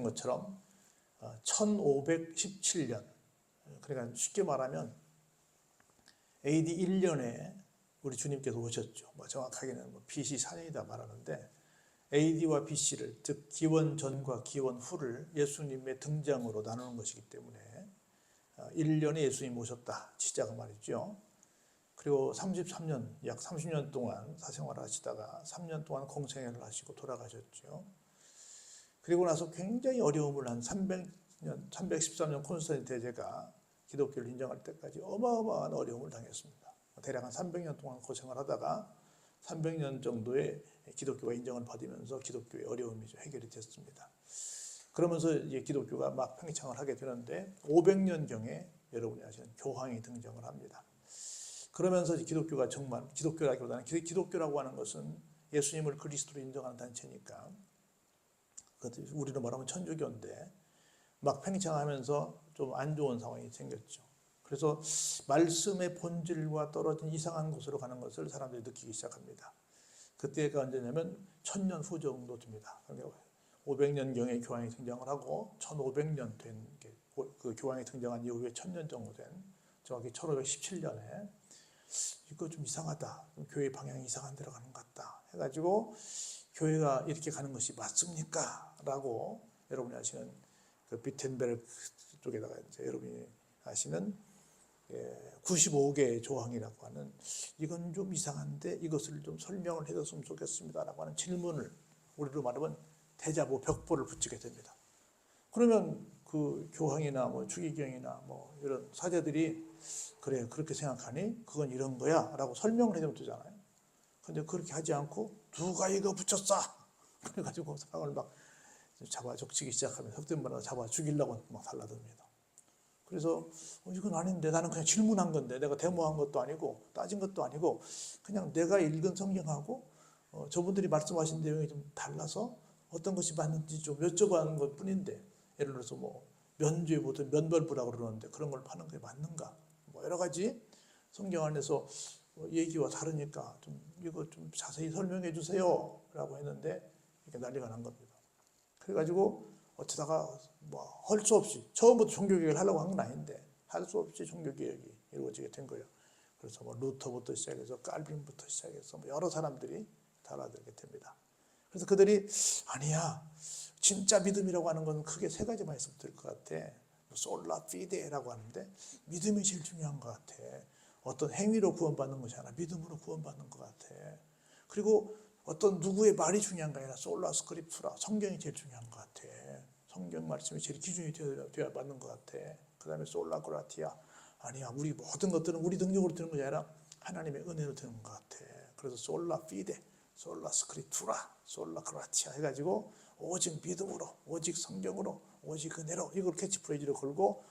것처럼 1517년, 그러니까 쉽게 말하면 AD 1년에 우리 주님께서 오셨죠. 정확하게는 BC 4년이다 말하는데 AD와 BC를, 즉 기원 전과 기원 후를 예수님의 등장으로 나누는 것이기 때문에 1년에 예수님 오셨다 치자가 말이죠. 그리고 33년, 약 30년 동안 사생활을 하시다가 3년 동안 공생애를 하시고 돌아가셨죠. 그리고 나서 굉장히 어려움을 한 313년 콘스탄틴 대제가 기독교를 인정할 때까지 어마어마한 어려움을 당했습니다. 대략 한 300년 동안 고생을 하다가 300년 정도의 기독교가 인정을 받으면서 기독교의 어려움이 해결이 됐습니다. 그러면서 이제 기독교가 막 팽창을 하게 되는데 500년경에 여러분이 아시는 교황이 등장을 합니다. 그러면서 기독교가 정말, 기독교라기보다는 기독교라고 하는 것은 예수님을 그리스도로 인정하는 단체니까 우리로 말하면 천주교인데 막 팽창하면서 좀 안 좋은 상황이 생겼죠. 그래서 말씀의 본질과 떨어진 이상한 곳으로 가는 것을 사람들이 느끼기 시작합니다. 그때가 언제냐면 1000년 후 정도 됩니다. 500년경에 교황이 등장을 하고 1500년 된 그 교황이 등장한 이후에 1000년 정도 된 정확히 1517년에 이거 좀 이상하다. 교회 방향이 이상한 데로 가는 것 같다. 해가지고 교회가 이렇게 가는 것이 맞습니까? 라고 여러분이 아시는 그 비텐베르크 쪽에다가 이제 여러분이 아시는 95개의 조항이라고 하는 이건 좀 이상한데 이것을 좀 설명을 해줬으면 좋겠습니다. 라고 하는 질문을 우리로 말하면 대자보 벽보를 붙이게 됩니다. 그러면 그 교황이나 추기경이나 이런 사제들이 그래 그렇게 생각하니 그건 이런 거야 라고 설명을 해주면 되잖아요. 근데 그렇게 하지 않고 누가 이거 붙였어? 그래가지고 사람을 막 잡아 적치기 시작하면 속된 말로 잡아 죽이려고 막 달라듭니다. 그래서 이건 아닌데 나는 그냥 질문한 건데 내가 데모한 것도 아니고 따진 것도 아니고 그냥 내가 읽은 성경하고 저분들이 말씀하신 내용이 좀 달라서 어떤 것이 맞는지 좀 여쭤보는 것 뿐인데 예를 들어서 면죄부터 면벌부라고 그러는데 그런 걸 파는 게 맞는가? 여러 가지 성경 안에서 얘기와 다르니까 이거 좀 자세히 설명해 주세요 라고 했는데 이렇게 난리가 난 겁니다. 그래가지고 어쩌다가 할 수 없이 처음부터 종교개혁을 하려고 한 건 아닌데 할 수 없이 종교개혁이 이루어지게 된 거예요. 그래서 루터부터 시작해서 칼빈부터 시작해서 여러 사람들이 달아들게 됩니다. 그래서 그들이 아니야 진짜 믿음이라고 하는 건 크게 세 가지만 있으면 될 것 같아. 솔라 피데라고 하는데 믿음이 제일 중요한 것 같아. 어떤 행위로 구원받는 것이 아니라 믿음으로 구원받는 것 같아. 그리고 어떤 누구의 말이 중요한 게 아니라 솔라 스크립투라 성경이 제일 중요한 것 같아. 성경 말씀이 제일 기준이 되어야 맞는 것 같아. 그 다음에 솔라 그라티아 아니야 우리 모든 것들은 우리 능력으로 되는 것이 아니라 하나님의 은혜로 되는 것 같아. 그래서 솔라 피데, 솔라 스크립투라, 솔라 그라티아 해가지고 오직 믿음으로, 오직 성경으로, 오직 은혜로 이걸 캐치프레이즈로 걸고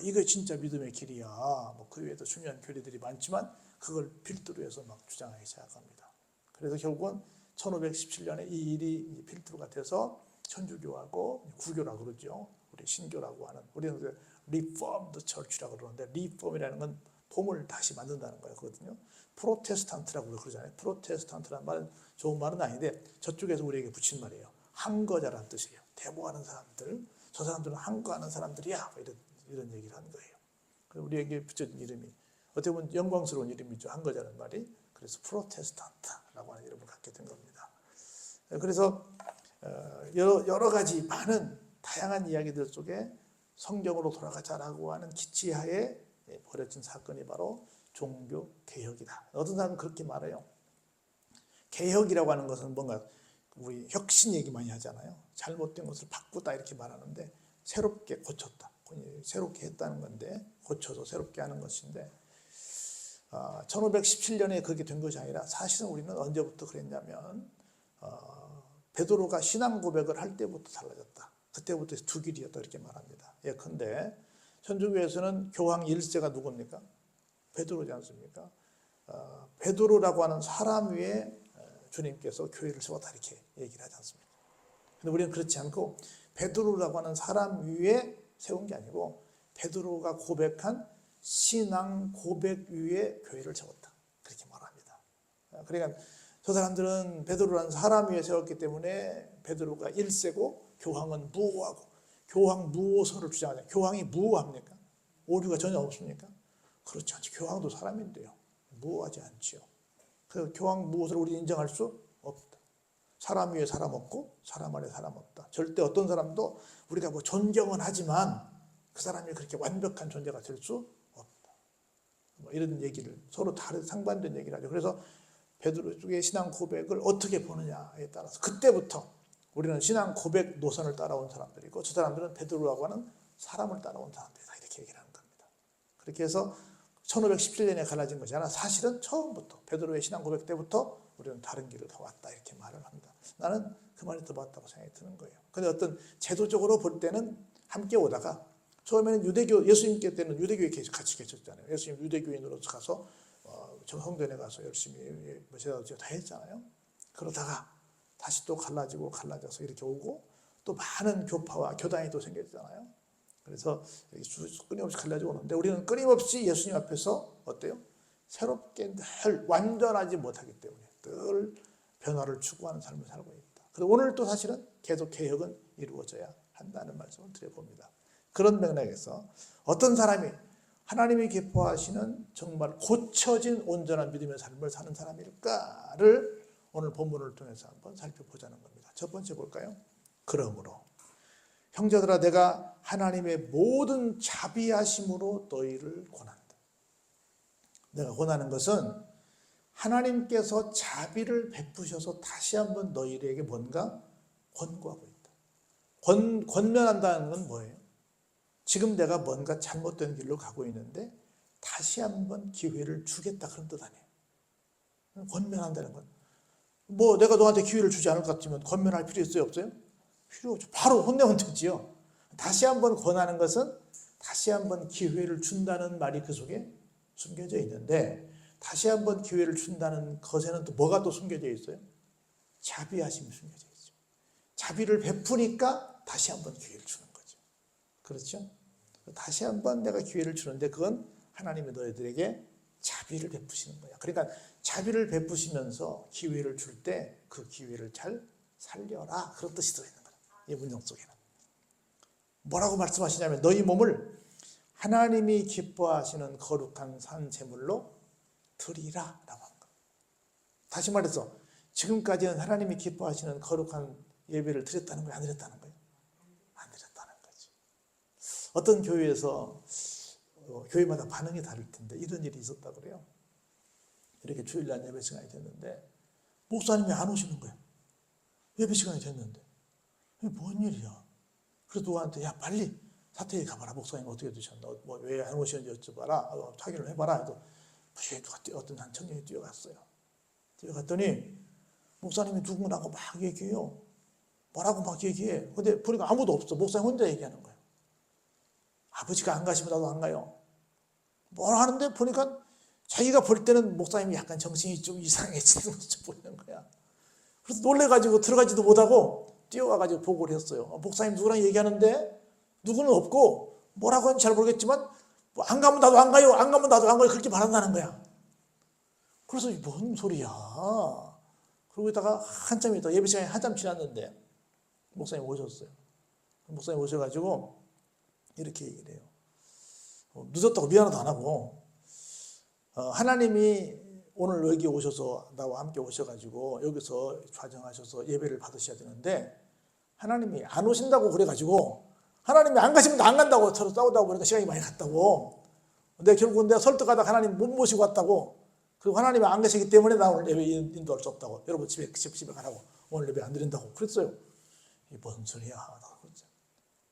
이게 진짜 믿음의 길이야. 그 외에도 중요한 교리들이 많지만 그걸 필두로 해서 막 주장하기 시작합니다. 그래서 결국은 1517년에 이 일이 필두가 돼서 천주교하고 구교라고 그러죠. 우리 신교라고 하는 우리는 리폼드 처치라고 그러는데 리폼이라는 건 폼을 다시 만든다는 거거든요. 프로테스탄트라고 그러잖아요. 프로테스탄트라는 말은 좋은 말은 아닌데 저쪽에서 우리에게 붙인 말이에요. 항거자라는 뜻이에요. 데모하는 사람들, 저 사람들은 항거하는 사람들이야. 이런 얘기를 하는 거예요. 그래서 우리에게 붙여진 이름이 어떻게 보면 영광스러운 이름이죠. 항거자라는 말이. 그래서 프로테스탄트라고 하는 이름을 갖게 된 겁니다. 그래서 여러 가지 많은 다양한 이야기들 속에 성경으로 돌아가자라고 하는 기치하에 벌어진 사건이 바로 종교개혁이다. 어떤 사람은 그렇게 말해요. 개혁이라고 하는 것은 뭔가 우리 혁신 얘기 많이 하잖아요. 잘못된 것을 바꾸다 이렇게 말하는데 새롭게 고쳤다. 새롭게 했다는 건데 고쳐서 새롭게 하는 것인데 1517년에 그렇게 된 것이 아니라 사실은 우리는 언제부터 그랬냐면 베드로가 신앙 고백을 할 때부터 달라졌다. 그때부터 두 길이었다 이렇게 말합니다. 예컨대 천주교에서는 교황 1세가 누굽니까? 베드로지 않습니까? 베드로라고 하는 사람 위에 주님께서 교회를 세웠다 이렇게 얘기를 하지 않습니까? 근데 우리는 그렇지 않고 베드로라고 하는 사람 위에 세운 게 아니고 베드로가 고백한 신앙 고백 위에 교회를 세웠다 그렇게 말합니다. 그러니까 저 사람들은 베드로라는 사람 위에 세웠기 때문에 베드로가 1세고 교황은 무오하고 교황 무오설을 주장하잖아요. 교황이 무오합니까? 오류가 전혀 없습니까? 그렇지 않죠. 교황도 사람인데요. 무오하지 않지요. 그래서 교황 무오설을 우리 인정할 수 없다. 사람 위에 사람 없고 사람 아래 사람 없다. 절대 어떤 사람도 우리가 뭐 존경은 하지만 그 사람이 그렇게 완벽한 존재가 될 수 없다. 뭐 이런 얘기를 서로 다른 상반된 얘기를 하죠. 그래서 베드로 쪽의 신앙 고백을 어떻게 보느냐에 따라서 그때부터 우리는 신앙 고백 노선을 따라온 사람들이고 저 사람들은 베드로라고 하는 사람을 따라온 사람들이다. 이렇게 얘기를 하는 겁니다. 그렇게 해서 1517년에 갈라진 것이 아니라 사실은 처음부터 베드로의 신앙 고백 때부터 우리는 다른 길을 가왔다. 이렇게 말을 합니다. 나는 그 말이 더 맞다고 생각이 드는 거예요. 근데 어떤 제도적으로 볼 때는 함께 오다가 처음에는 유대교, 예수님께 때는 유대교에 같이 계셨잖아요. 예수님 유대교인으로서 가서 성전에 가서 열심히 제사도 다 했잖아요. 그러다가 다시 또 갈라져서 이렇게 오고 또 많은 교파와 교단이 또 생겼잖아요. 그래서 끊임없이 갈라지고 오는데 우리는 끊임없이 예수님 앞에서 어때요? 새롭게 늘 완전하지 못하기 때문에 늘 변화를 추구하는 삶을 살고 있다. 그리고 오늘 또 사실은 계속 개혁은 이루어져야 한다는 말씀을 드려봅니다. 그런 맥락에서 어떤 사람이 하나님이 기뻐하시는 정말 고쳐진 온전한 믿음의 삶을 사는 사람일까를 오늘 본문을 통해서 한번 살펴보자는 겁니다. 첫 번째 볼까요? 그러므로 형제들아 내가 하나님의 모든 자비하심으로 너희를 권한다. 내가 권하는 것은 하나님께서 자비를 베푸셔서 다시 한번 너희에게 뭔가 권고하고 있다. 권면한다는 건 뭐예요? 지금 내가 뭔가 잘못된 길로 가고 있는데 다시 한번 기회를 주겠다 그런 뜻 아니에요. 권면한다는 건 뭐 내가 너한테 기회를 주지 않을 것 같으면 권면할 필요 있어요? 없어요? 필요 없죠. 바로 혼내면 되지요. 다시 한번 권하는 것은 다시 한번 기회를 준다는 말이 그 속에 숨겨져 있는데 다시 한번 기회를 준다는 것에는 또 뭐가 또 숨겨져 있어요? 자비하심이 숨겨져 있죠. 자비를 베푸니까 다시 한번 기회를 주는 거죠. 그렇죠? 다시 한번 내가 기회를 주는데 그건 하나님이 너희들에게 자비를 베푸시는 거야. 그러니까 자비를 베푸시면서 기회를 줄 때 그 기회를 잘 살려라. 그런 뜻이 들어있는 거야. 이 문장 속에는. 뭐라고 말씀하시냐면 너희 몸을 하나님이 기뻐하시는 거룩한 산 제물로 드리라 라고 한 거예요. 다시 말해서 지금까지는 하나님이 기뻐하시는 거룩한 예배를 드렸다는 거예요? 안 드렸다는 거예요? 안 드렸다는 거죠. 어떤 교회에서 교회마다 반응이 다를 텐데 이런 일이 있었다고 그래요. 이렇게 주일날 예배 시간이 됐는데 목사님이 안 오시는 거예요. 예배 시간이 됐는데 이게 뭔 일이야. 그래서 누구한테 야 빨리 사택에 가봐라. 목사님 어떻게 드셨나. 뭐 왜 안 오시는지 여쭤봐라. 확인을 해봐라. 해도 어떤 한 청년이 뛰어갔어요. 뛰어갔더니 목사님이 누구라고 막 얘기해요. 뭐라고 막 얘기해. 근데 보니까 아무도 없어. 목사님 혼자 얘기하는 거예요. 아버지가 안 가시면 나도 안 가요. 뭘 하는데 보니까 자기가 볼 때는 목사님이 약간 정신이 좀 이상해지는 것처럼 보이는 거야. 그래서 놀래가지고 들어가지도 못하고 뛰어가가지고 보고를 했어요. 목사님 누구랑 얘기하는데 누구는 없고 뭐라고 하는지 잘 모르겠지만 뭐 안 가면 나도 안 가요. 안 가면 나도 안 가요. 그렇게 말한다는 거야. 그래서 뭔 소리야. 그러고 있다가 한참 있다가 예배 시간이 한참 지났는데 목사님 오셨어요. 목사님 오셔가지고 이렇게 얘기를 해요. 늦었다고 미안하다 안 하고 하나님이 오늘 여기 오셔서 나와 함께 오셔가지고 여기서 좌정하셔서 예배를 받으셔야 되는데 하나님이 안 오신다고 그래가지고 하나님이 안 가시면 나 안 간다고 서로 싸우다고 그러니까 시간이 많이 갔다고 근데 결국은 내가 설득하다 하나님 못 모시고 왔다고 그리고 하나님이 안 가시기 때문에 나 오늘 예배 인도할 수 없다고 여러분 집에 가라고 오늘 예배 안 드린다고 그랬어요. 이게 뭔 소리야.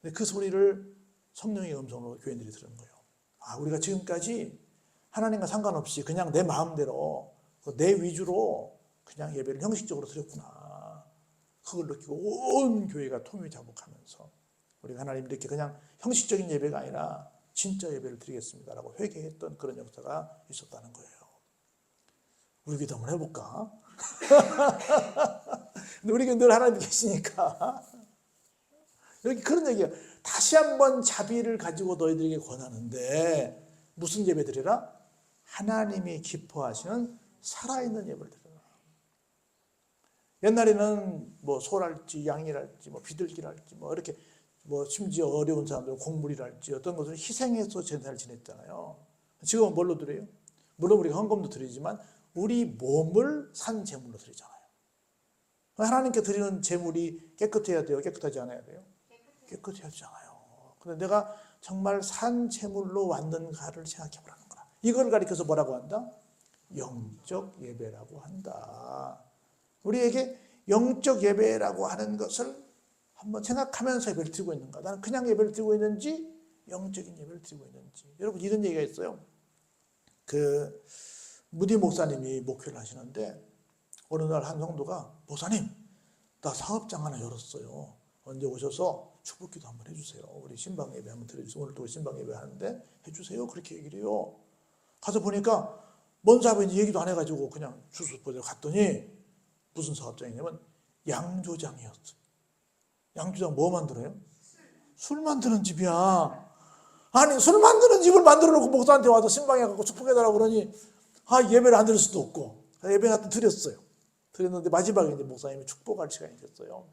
근데 그 소리를 성령의 음성으로 교인들이 들은 거예요. 아, 우리가 지금까지 하나님과 상관없이 그냥 내 마음대로 내 위주로 그냥 예배를 형식적으로 드렸구나. 그걸 느끼고 온 교회가 통일자복하면서 우리가 하나님 이렇게 그냥 형식적인 예배가 아니라 진짜 예배를 드리겠습니다라고 회개했던 그런 역사가 있었다는 거예요. 우리 기도 한번 해볼까? 근데 우리 늘 하나님 계시니까 여기 그런 얘기예요. 다시 한번 자비를 가지고 너희들에게 권하는데 무슨 예배 드리라? 하나님이 기뻐하시는 살아있는 예배를 드리라. 옛날에는 뭐 소랄지 양이랄지 뭐 비둘기랄지 뭐 이렇게 뭐 심지어 어려운 사람들 곡물이랄지 어떤 것을 희생해서 제사를 지냈잖아요. 지금은 뭘로 드려요? 물론 우리가 헌금도 드리지만 우리 몸을 산 제물로 드리잖아요. 하나님께 드리는 제물이 깨끗해야 돼요? 깨끗하지 않아야 돼요? 깨끗해야 되잖아요. 근데 내가 정말 산 제물로 왔는가를 생각해 보라는 거야. 이걸 가리켜서 뭐라고 한다? 영적 예배라고 한다. 우리에게 영적 예배라고 하는 것을 한번 생각하면서 예배를 드리고 있는가? 나는 그냥 예배를 드리고 있는지 영적인 예배를 드리고 있는지. 여러분 이런 얘기가 있어요. 그 무디 목사님이 목회를 하시는데 어느 날 한 성도가 목사님 나 사업장 하나 열었어요. 언제 오셔서 축복기도 한번 해주세요. 우리 신방 예배 한번 드려주세요. 오늘도 신방 예배 하는데 해주세요. 그렇게 얘기를 해요. 가서 보니까 뭔 사업인지 얘기도 안 해가지고 그냥 주소보대로 갔더니 무슨 사업장이냐면 양조장이었어요. 양조장 뭐 만들어요? 술 만드는 집이야. 아니 술 만드는 집을 만들어 놓고 목사한테 와서 신방에 가고 축복해달라고 그러니 예배를 안 드릴 수도 없고 예배 하여튼 드렸어요. 드렸는데 마지막에 이제 목사님이 축복할 시간이 됐어요.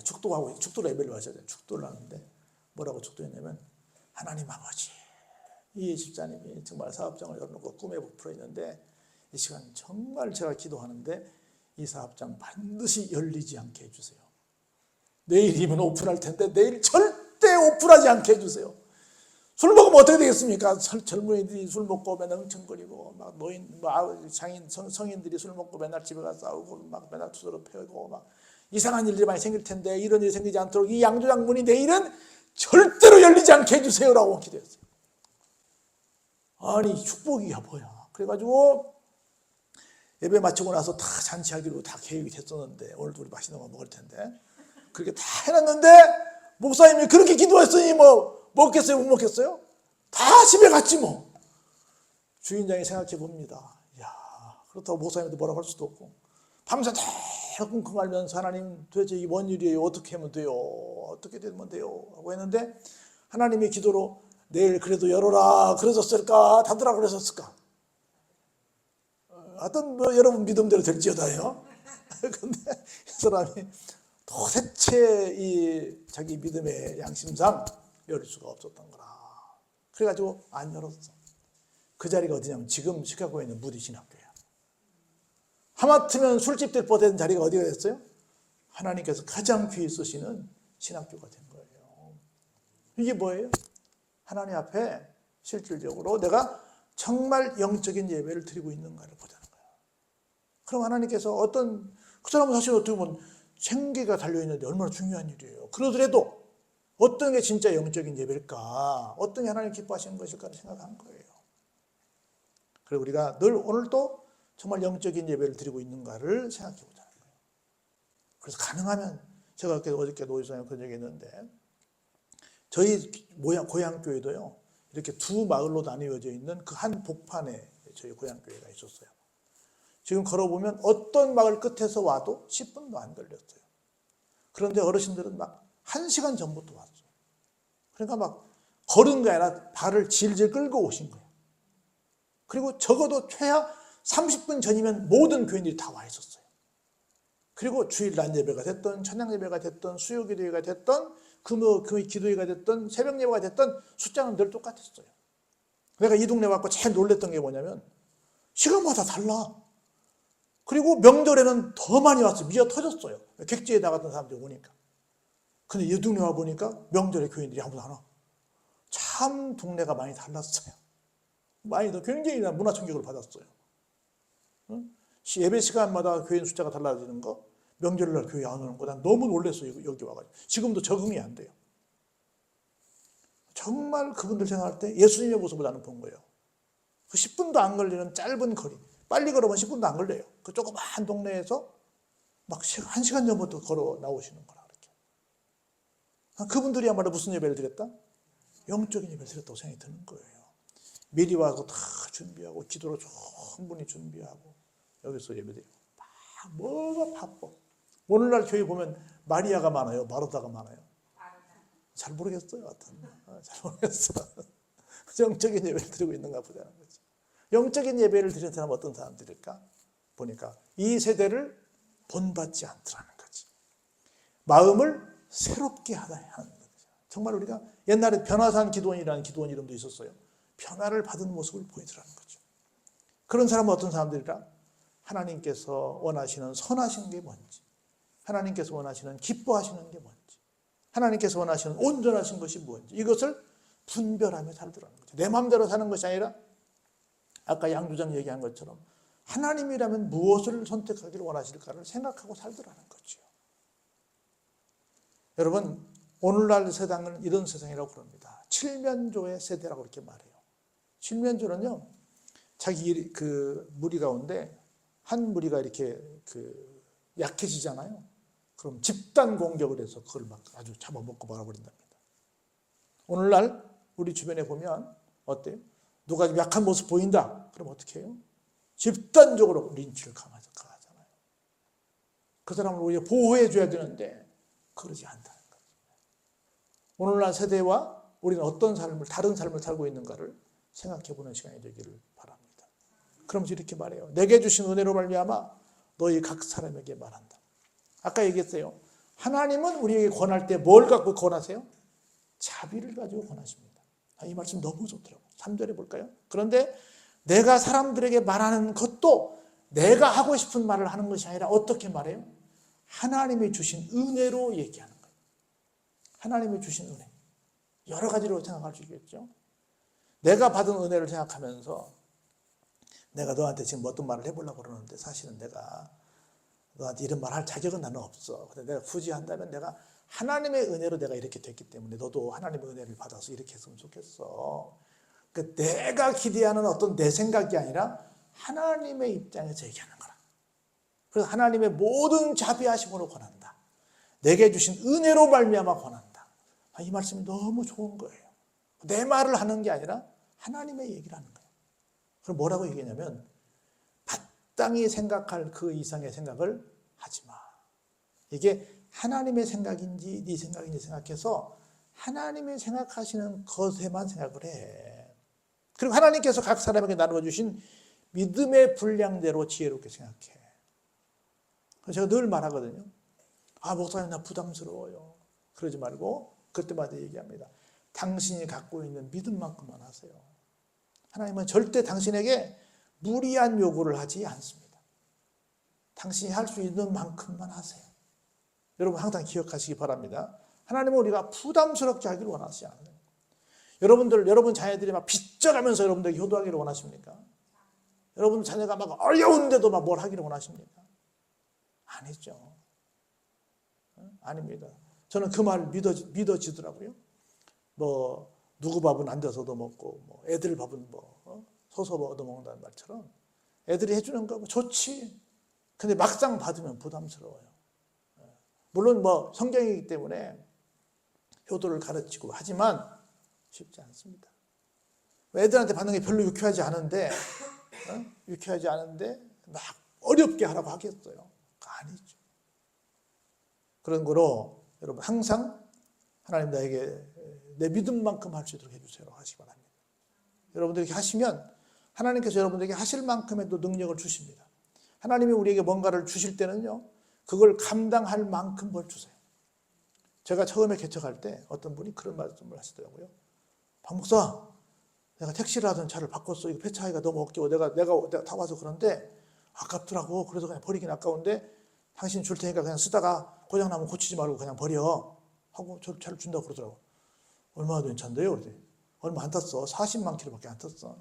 축도로 예배를 하셔야 돼요. 축도를 하는데 뭐라고 축도했냐면 하나님 아버지 이 집사님이 정말 사업장을 열어놓고 꿈에 부풀어 있는데 이 시간 정말 제가 기도하는데 이 사업장 반드시 열리지 않게 해주세요. 내일이면 오픈할 텐데 내일 절대 오픈하지 않게 해주세요. 술 먹으면 어떻게 되겠습니까? 젊은이들이 술 먹고 맨날 흥청거리고 막 노인, 장인, 성인들이 술 먹고 맨날 집에 가서 싸우고 막 맨날 투서로 패고 막 이상한 일들이 많이 생길 텐데 이런 일이 생기지 않도록 이 양조장 문이 내일은 절대로 열리지 않게 해주세요라고 기도했어요. 아니 축복이야 뭐야. 그래가지고 예배 마치고 나서 다 잔치하기로 다 계획이 됐었는데 오늘도 우리 맛있는 거 먹을 텐데 그렇게 다 해놨는데 목사님이 그렇게 기도했으니 뭐 먹겠어요 못 먹겠어요? 다 집에 갔지 뭐. 주인장이 생각해 봅니다. 야 그렇다고 목사님한테 뭐라고 할 수도 없고 밤새 다 끙끙 앓면서 하나님 도대체 이게 뭔 일이에요? 어떻게 하면 돼요? 어떻게 되면 돼요? 하고 했는데 하나님이 기도로 내일 그래도 열어라 그러셨을까? 닫으라 그러셨을까? 어떤 뭐 여러분 믿음대로 될지어다요. 근데 이 사람이 도대체 이 자기 믿음의 양심상 열릴 수가 없었던 거라. 그래가지고 안 열었어. 그 자리가 어디냐면 지금 시카고에 있는 무디 신학교야. 하마터면 술집들 뻗은 자리가 어디가 됐어요? 하나님께서 가장 귀히 쓰시는 신학교가 된 거예요. 이게 뭐예요? 하나님 앞에 실질적으로 내가 정말 영적인 예배를 드리고 있는가를 보자는 거예요. 그럼 하나님께서 그 사람은 사실 어떻게 보면 생계가 달려있는데 얼마나 중요한 일이에요. 그러더라도 어떤 게 진짜 영적인 예배일까? 어떤 게 하나님 기뻐하시는 것일까를 생각한 거예요. 그리고 우리가 늘 오늘도 정말 영적인 예배를 드리고 있는가를 생각해 보자는 거예요. 그래서 가능하면 제가 어저께 노회장에 그런 얘기 했는데 저희 고향교회도요. 이렇게 두 마을로 나뉘어져 있는 그 한 복판에 저희 고향교회가 있었어요. 지금 걸어보면 어떤 마을 끝에서 와도 10분도 안 걸렸어요. 그런데 어르신들은 막 1시간 전부터 왔어요. 그러니까 막 걸은 게 아니라 발을 질질 끌고 오신 거예요. 그리고 적어도 최하 30분 전이면 모든 교인들이 다 와 있었어요. 그리고 주일 낮 예배가 됐던 천양 예배가 됐던 수요 기도회가 됐던 금요 기도회가 됐던 새벽 예배가 됐던 숫자는 늘 똑같았어요. 내가 이 동네 와서 제일 놀랬던 게 뭐냐면 시간마다 달라. 그리고 명절에는 더 많이 왔어요. 미어 터졌어요. 객지에 나갔던 사람들이 오니까. 근데 이 동네 와 보니까 명절에 교인들이 아무도 안 와. 참 동네가 많이 달랐어요. 많이 더 굉장히 문화 충격을 받았어요. 예배 시간마다 교인 숫자가 달라지는 거, 명절날 교회 안 오는 거, 난 너무 놀랐어요. 여기 와가지고. 지금도 적응이 안 돼요. 정말 그분들 생각할 때 예수님의 모습을 나는 본 거예요. 그 10분도 안 걸리는 짧은 거리. 빨리 걸어보면 10분도 안 걸려요. 그 조그마한 동네에서 막 1시간 전부터 걸어 나오시는 거라. 그렇게. 그분들이야말로 무슨 예배를 드렸다? 영적인 예배를 드렸다고 생각이 드는 거예요. 미리 와서 다 준비하고 기도로 충분히 준비하고 여기서 예배드리고 막 뭐가 바빠. 오늘날 교회 보면 마리아가 많아요? 마르다가 많아요? 잘 모르겠어요. 잘 모르겠어요. 영적인 예배를 드리고 있는가 보자는 거죠. 영적인 예배를 드리는 사람은 어떤 사람들일까? 보니까 이 세대를 본받지 않더라는 거지. 마음을 새롭게 하다 하는 거죠. 정말 우리가 옛날에 변화산 기도원이라는 기도원 이름도 있었어요. 변화를 받은 모습을 보이더라는 거죠. 그런 사람은 어떤 사람들이라? 하나님께서 원하시는 선하신 게 뭔지, 하나님께서 원하시는 기뻐하시는 게 뭔지, 하나님께서 원하시는 온전하신 것이 뭔지, 이것을 분별하며 살더라는 거죠. 내 마음대로 사는 것이 아니라 아까 양조장 얘기한 것처럼 하나님이라면 무엇을 선택하기를 원하실까를 생각하고 살더라는 거죠. 여러분, 오늘날 세상은 이런 세상이라고 그럽니다. 칠면조의 세대라고 그렇게 말해요. 칠면조는요, 자기 그 무리 가운데 한 무리가 이렇게 약해지잖아요. 그럼 집단 공격을 해서 그걸 막 아주 잡아먹고 말아버린답니다. 오늘날 우리 주변에 보면 어때요? 누가 좀 약한 모습 보인다. 그럼 어떻게 해요? 집단적으로 린치를 가하잖아요. 그 사람을 오히려 보호해 줘야 되는데 그러지 않다는 거죠. 오늘날 세대와 우리는 어떤 삶을, 다른 삶을 살고 있는가를 생각해 보는 시간이 되기를 바랍니다. 그러면서 이렇게 말해요. 내게 주신 은혜로 말미암아 너희 각 사람에게 말한다. 아까 얘기했어요. 하나님은 우리에게 권할 때 뭘 갖고 권하세요? 자비를 가지고 권하십니다. 이 말씀 너무 좋더라고요. 3절에 볼까요? 그런데 내가 사람들에게 말하는 것도 내가 하고 싶은 말을 하는 것이 아니라 어떻게 말해요? 하나님이 주신 은혜로 얘기하는 거예요. 하나님이 주신 은혜. 여러 가지로 생각할 수 있겠죠. 내가 받은 은혜를 생각하면서 내가 너한테 지금 어떤 말을 해보려고 그러는데 사실은 내가 너한테 이런 말 할 자격은 나는 없어. 근데 내가 굳이 한다면 내가 하나님의 은혜로 내가 이렇게 됐기 때문에 너도 하나님의 은혜를 받아서 이렇게 했으면 좋겠어. 그러니까 내가 기대하는 어떤 내 생각이 아니라 하나님의 입장에서 얘기하는 거라. 그래서 하나님의 모든 자비하심으로 권한다. 내게 주신 은혜로 말미암아 권한다. 이 말씀이 너무 좋은 거예요. 내 말을 하는 게 아니라 하나님의 얘기를 하는 거예요. 그럼 뭐라고 얘기하냐면 마땅히 생각할 그 이상의 생각을 하지 마. 이게 하나님의 생각인지 네 생각인지 생각해서 하나님이 생각하시는 것에만 생각을 해. 그리고 하나님께서 각 사람에게 나누어 주신 믿음의 분량대로 지혜롭게 생각해. 그래서 제가 늘 말하거든요. 목사님 나 부담스러워요. 그러지 말고 그때마다 얘기합니다. 당신이 갖고 있는 믿음만큼만 하세요. 하나님은 절대 당신에게 무리한 요구를 하지 않습니다. 당신이 할 수 있는 만큼만 하세요. 여러분 항상 기억하시기 바랍니다. 하나님은 우리가 부담스럽게 하기를 원하시지 않아요. 여러분 자녀들이 막 빚져가면서 여러분들에게 효도하기를 원하십니까? 여러분 자녀가 막 어려운데도 막 뭘 하기를 원하십니까? 아니죠. 아닙니다. 저는 그 말 믿어지더라고요. 누구 밥은 앉아서도 먹고, 애들 밥은 서서 얻어먹는다는 말처럼 애들이 해주는 거 좋지. 근데 막상 받으면 부담스러워요. 물론 성경이기 때문에 효도를 가르치고 하지만 쉽지 않습니다. 애들한테 받는 게 별로 유쾌하지 않은데 막 어렵게 하라고 하겠어요? 아니죠. 그런 거로 여러분 항상 하나님 나에게 내 믿음만큼 할 수 있도록 해주세요 하시기 바랍니다. 여러분들이 이렇게 하시면 하나님께서 여러분들에게 하실 만큼의 또 능력을 주십니다. 하나님이 우리에게 뭔가를 주실 때는요, 그걸 감당할 만큼 뭘 주세요. 제가 처음에 개척할 때 어떤 분이 그런 말씀을 하시더라고요. 박 목사, 내가 택시를 하던 차를 바꿨어. 이거 폐차하기가 너무 어려워. 내가 타봐서 그런데 아깝더라고. 그래서 그냥 버리긴 아까운데 당신 줄 테니까 그냥 쓰다가 고장나면 고치지 말고 그냥 버려. 하고 저 차를 준다고 그러더라고. 얼마나 된 차인데요? 그랬더니 얼마 안 탔어. 40만 킬로밖에 안 탔어.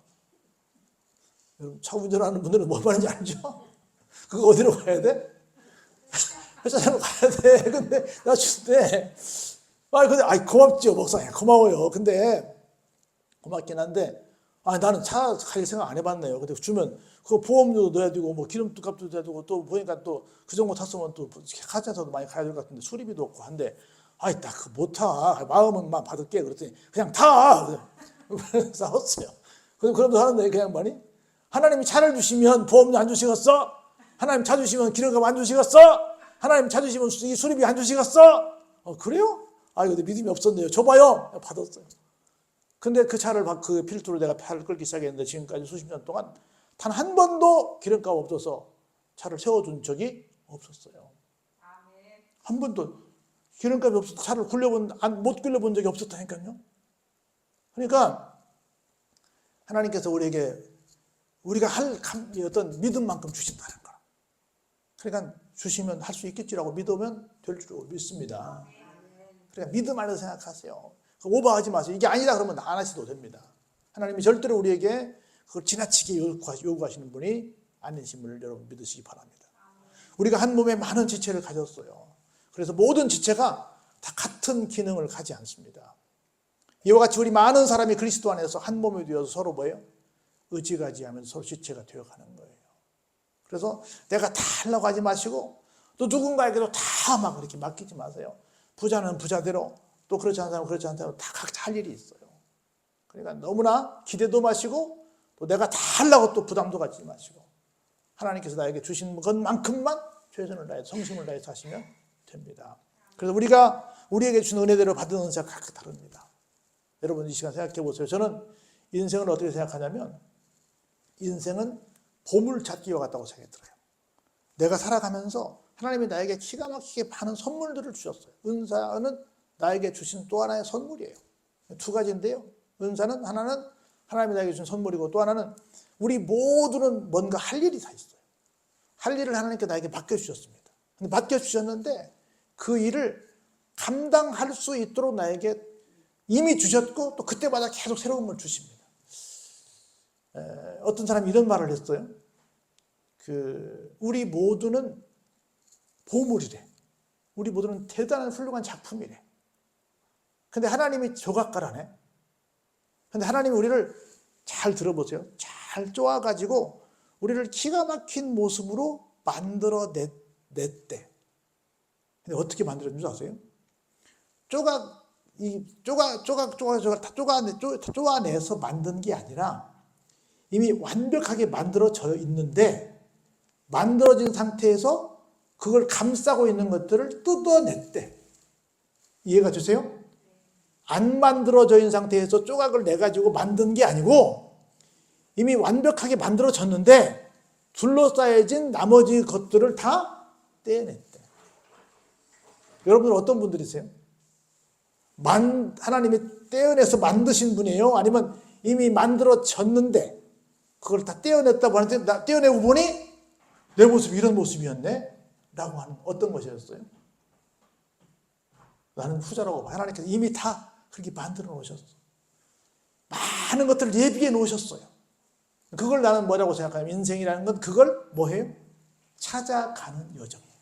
여러분 차 운전하는 분들은 뭐 말인지 알죠? 그거 어디로 가야 돼? 회사장으로 가야 돼. 근데 나 준대. 근데 고맙죠 목사님. 고마워요. 근데 고맙긴 한데 나는 차 갈 생각 안 해봤네요. 근데 주면 그 보험료도 넣어야 되고 기름값도 넣어야 되고 또 보니까 또 그 정도 탔으면 또 카자에서도 많이 가야 될 것 같은데 수리비도 없고 한데 나 그거 못 타. 마음은만 받을게. 그랬더니 그냥 타. 싸웠어요. 그럼도 하는데 그냥 말이 하나님이 차를 주시면 보험료 안 주시겠어? 하나님 차 주시면 기름값 안 주시겠어? 하나님 차 주시면 이 수리비 안 주시겠어? 그래요? 근데 믿음이 없었네요. 줘봐요. 받았어요. 근데 그 차를 그 필두로 내가 팔을 끌기 시작했는데 지금까지 수십 년 동안 단 한 번도 기름값 없어서 차를 세워준 적이 없었어요. 한 번도 기름값이 없어서 차를 못 굴려본 적이 없었다니까요. 그러니까 하나님께서 우리가 할 어떤 믿음만큼 주신다는 거. 그러니까 주시면 할 수 있겠지라고 믿으면 될 줄 믿습니다. 그러니까 믿음 안에서 생각하세요. 오버하지 마세요. 이게 아니다 그러면 안 하셔도 됩니다. 하나님이 절대로 우리에게 그걸 지나치게 요구하시는 분이 아니심을 여러분 믿으시기 바랍니다. 우리가 한 몸에 많은 지체를 가졌어요. 그래서 모든 지체가 다 같은 기능을 가지 않습니다. 이와 같이 우리 많은 사람이 그리스도 안에서 한 몸이 되어서 서로 뭐예요? 의지가지하면서 서로 지체가 되어가는 거예요. 그래서 내가 다 하려고 하지 마시고 또 누군가에게도 다 막 그렇게 맡기지 마세요. 부자는 부자대로 또 그렇지 않은 사람은 그렇지 않은 사람은 다 각자 할 일이 있어요. 그러니까 너무나 기대도 마시고 또 내가 다 하려고 또 부담도 갖지 마시고 하나님께서 나에게 주신 것만큼만 최선을 다해 성심을 다해서 하시면 됩니다. 그래서 우리에게 주신 은혜대로 받은 은사가 각각 다릅니다. 여러분 이 시간 생각해 보세요. 저는 인생을 어떻게 생각하냐면 인생은 보물찾기와 같다고 생각이 들어요. 내가 살아가면서 하나님이 나에게 기가 막히게 많은 선물들을 주셨어요. 은사는 나에게 주신 또 하나의 선물이에요. 두 가지인데요. 은사는 하나는 하나님이 나에게 주신 선물이고 또 하나는 우리 모두는 뭔가 할 일이 다 있어요. 할 일을 하나님께 나에게 맡겨주셨습니다. 근데 맡겨주셨는데 그 일을 감당할 수 있도록 나에게 이미 주셨고 또 그때마다 계속 새로운 걸 주십니다. 어떤 사람이 이런 말을 했어요. 우리 모두는 보물이래. 우리 모두는 대단한 훌륭한 작품이래. 근데 하나님이 조각가라네. 근데 하나님이 우리를 잘 들어보세요. 잘 쪼아가지고 우리를 기가 막힌 모습으로 만들어냈대. 근데 어떻게 만들었는지 아세요? 쪼아내서 만든 게 아니라 이미 완벽하게 만들어져 있는데 만들어진 상태에서 그걸 감싸고 있는 것들을 뜯어냈대. 이해가 되세요? 안 만들어져 있는 상태에서 조각을 내가지고 만든 게 아니고 이미 완벽하게 만들어졌는데 둘러싸여진 나머지 것들을 다 떼어냈대. 여러분들 어떤 분들이세요? 하나님이 떼어내서 만드신 분이에요? 아니면 이미 만들어졌는데 그걸 다 떼어냈다고 하는데 떼어내고 보니 내 모습이 이런 모습이었네? 라고 하는 어떤 것이었어요? 나는 후자라고 봐. 하나님께서 이미 다 그렇게 만들어 놓으셨어. 많은 것들을 예비해 놓으셨어요. 그걸 나는 뭐라고 생각하냐면 인생이라는 건 그걸 뭐해요? 찾아가는 여정이에요.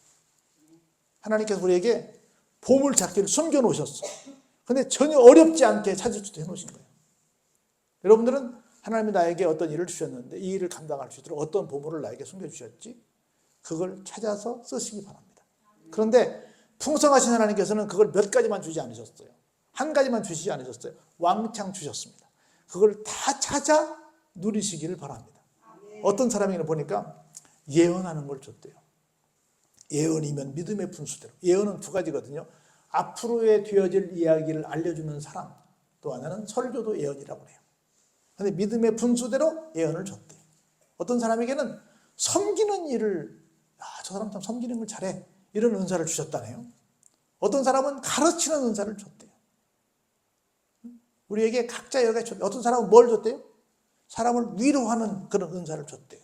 하나님께서 우리에게 보물찾기를 숨겨 놓으셨어. 근데 전혀 어렵지 않게 찾을 수도 해놓으신 거예요. 여러분들은 하나님이 나에게 어떤 일을 주셨는데 이 일을 감당할 수 있도록 어떤 보물을 나에게 숨겨주셨지? 그걸 찾아서 쓰시기 바랍니다. 그런데 풍성하신 하나님께서는 그걸 몇 가지만 주지 않으셨어요. 한 가지만 주시지 않으셨어요. 왕창 주셨습니다. 그걸 다 찾아 누리시기를 바랍니다. 어떤 사람에게는 보니까 예언하는 걸 줬대요. 예언이면 믿음의 분수대로. 예언은 두 가지거든요. 앞으로에 되어질 이야기를 알려주는 사람, 또 하나는 설교도 예언이라고 해요. 그런데 믿음의 분수대로 예언을 줬대요. 어떤 사람에게는 섬기는 일을 저 사람 참 섬기는 걸 잘해. 이런 은사를 주셨다네요. 어떤 사람은 가르치는 은사를 줬대요. 우리에게 각자 여러 가지 줬대요. 어떤 사람은 뭘 줬대요? 사람을 위로하는 그런 은사를 줬대요.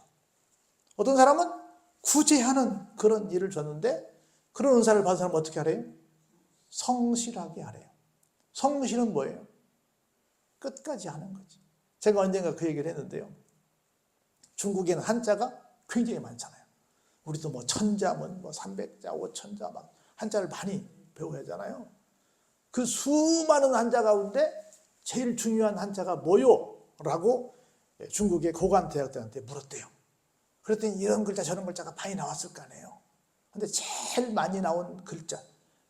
어떤 사람은 구제하는 그런 일을 줬는데 그런 은사를 받은 사람은 어떻게 하래요? 성실하게 하래요. 성실은 뭐예요? 끝까지 하는 거지. 제가 언젠가 그 얘기를 했는데요. 중국에는 한자가 굉장히 많잖아요. 우리도 뭐 천자, 뭐 300자, 5천자 막 한자를 많이 배워야 하잖아요. 그 수많은 한자 가운데 제일 중요한 한자가 뭐요? 라고 중국의 고관 대학들한테 물었대요. 그랬더니 이런 글자 저런 글자가 많이 나왔을 거 아니에요. 근데 제일 많이 나온 글자,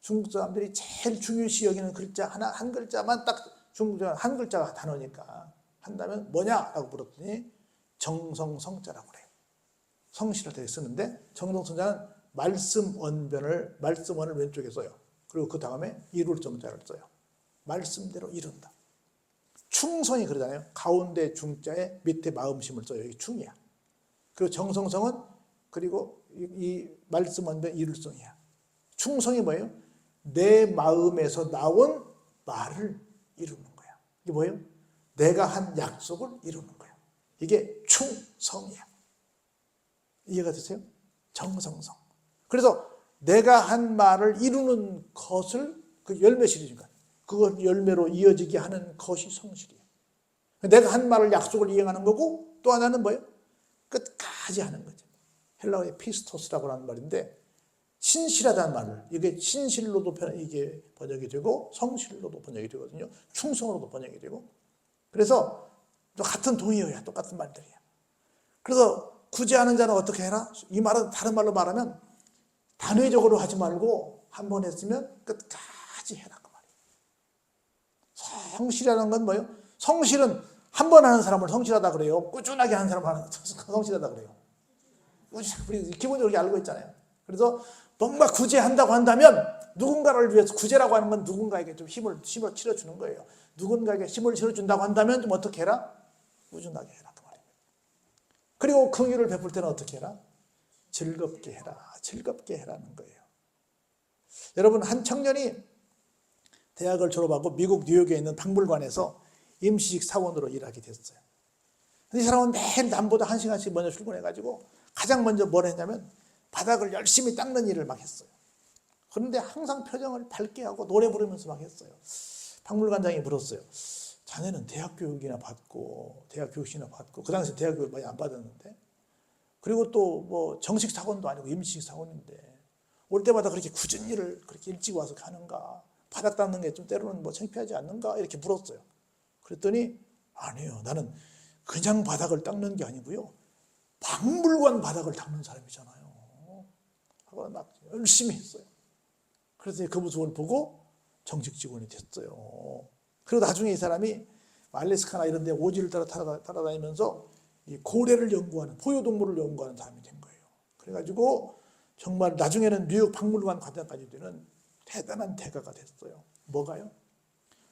중국 사람들이 제일 중요시 여기는 글자 하나, 한 글자만 딱 중국 한 글자가 단어니까 한다면 뭐냐라고 물었더니 정성성자라고 그래요. 성실을 되게 쓰는데 정성성자는 말씀원을 왼쪽에 써요. 그리고 그 다음에 이룰 정자를 써요. 말씀대로 이룬다. 충성이 그러잖아요. 가운데 중자에 밑에 마음심을 써요. 이게 충이야. 그리고 정성성은 그리고 이 말씀은 이룰성이야. 충성이 뭐예요? 내 마음에서 나온 말을 이루는 거야. 이게 뭐예요? 내가 한 약속을 이루는 거야. 이게 충성이야. 이해가 되세요? 정성성. 그래서 내가 한 말을 이루는 것을 그 열매실이니까 그걸 열매로 이어지게 하는 것이 성실이에요. 내가 한 말을 약속을 이행하는 거고 또 하나는 뭐예요? 끝까지 하는 거죠. 헬라어의 피스토스라고 하는 말인데 신실하다는 말을 이게 신실로도 이게 번역이 되고 성실로도 번역이 되거든요. 충성으로도 번역이 되고 그래서 또 같은 동의어야 똑같은 말들이야. 그래서 구제하는 자는 어떻게 해라? 이 말은 다른 말로 말하면 단회적으로 하지 말고 한 번 했으면 끝까지 해라 그 말이에요. 성실이라는 건 뭐예요? 성실은 한 번 하는 사람을 성실하다 그래요. 꾸준하게 하는 사람을 성실하다 그래요. 우리 기본적으로 이렇게 알고 있잖아요. 그래서 뭔가 구제한다고 한다면 누군가를 위해서 구제라고 하는 건 누군가에게 좀 힘을 실어주는 거예요. 누군가에게 힘을 실어준다고 한다면 좀 어떻게 해라? 꾸준하게 해라 그 말이에요. 그리고 긍휼을 베풀 때는 어떻게 해라? 즐겁게 해라. 즐겁게 해라는 거예요. 여러분 한 청년이 대학을 졸업하고 미국 뉴욕에 있는 박물관에서 임시직 사원으로 일하게 됐어요. 이 사람은 매일 남보다 1시간씩 먼저 출근해가지고 가장 먼저 뭘 했냐면 바닥을 열심히 닦는 일을 막 했어요. 그런데 항상 표정을 밝게 하고 노래 부르면서 막 했어요. 박물관장이 물었어요. 자네는 대학 교육이나 받고 대학 교육이나 받고 그 당시 대학 교육 많이 안 받았는데 그리고 또 뭐 정식 사원도 아니고 임시직 사원인데 올 때마다 그렇게 굳은 일을 그렇게 일찍 와서 하는가? 바닥 닦는 게 좀 때로는 뭐 창피하지 않는가? 이렇게 물었어요. 그랬더니 아니에요. 나는 그냥 바닥을 닦는 게 아니고요. 박물관 바닥을 닦는 사람이잖아요. 하고 막 열심히 했어요. 그래서 그 모습을 보고 정식 직원이 됐어요. 그리고 나중에 이 사람이 알래스카나 이런 데 오지를 따라다니면서 이 고래를 연구하는 포유동물을 연구하는 사람이 된 거예요. 그래가지고 정말 나중에는 뉴욕 박물관 관장까지 되는 대단한 대가가 됐어요. 뭐가요?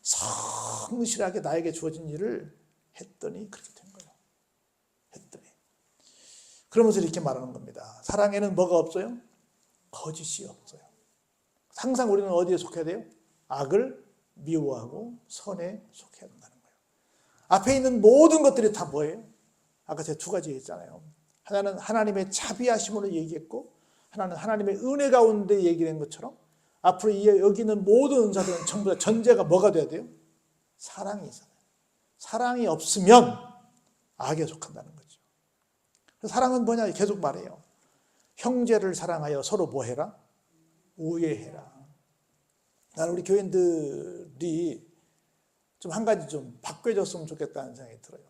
성실하게 나에게 주어진 일을 했더니 그렇게 된 거예요. 했더니. 그러면서 이렇게 말하는 겁니다. 사랑에는 뭐가 없어요? 거짓이 없어요. 항상 우리는 어디에 속해야 돼요? 악을 미워하고 선에 속해야 된다는 거예요. 앞에 있는 모든 것들이 다 뭐예요? 아까 제가 두 가지 얘기했잖아요. 하나는 하나님의 자비하심으로 얘기했고 하나는 하나님의 은혜 가운데 얘기된 것처럼 앞으로 여기 있는 모든 은사들은 전부 다 전제가 뭐가 돼야 돼요? 사랑이 있어요. 사랑이 없으면 악에 속한다는 거죠. 사랑은 뭐냐? 계속 말해요. 형제를 사랑하여 서로 뭐 해라? 우애해라. 나는 우리 교인들이 좀 한 가지 좀 바뀌어졌으면 좋겠다는 생각이 들어요.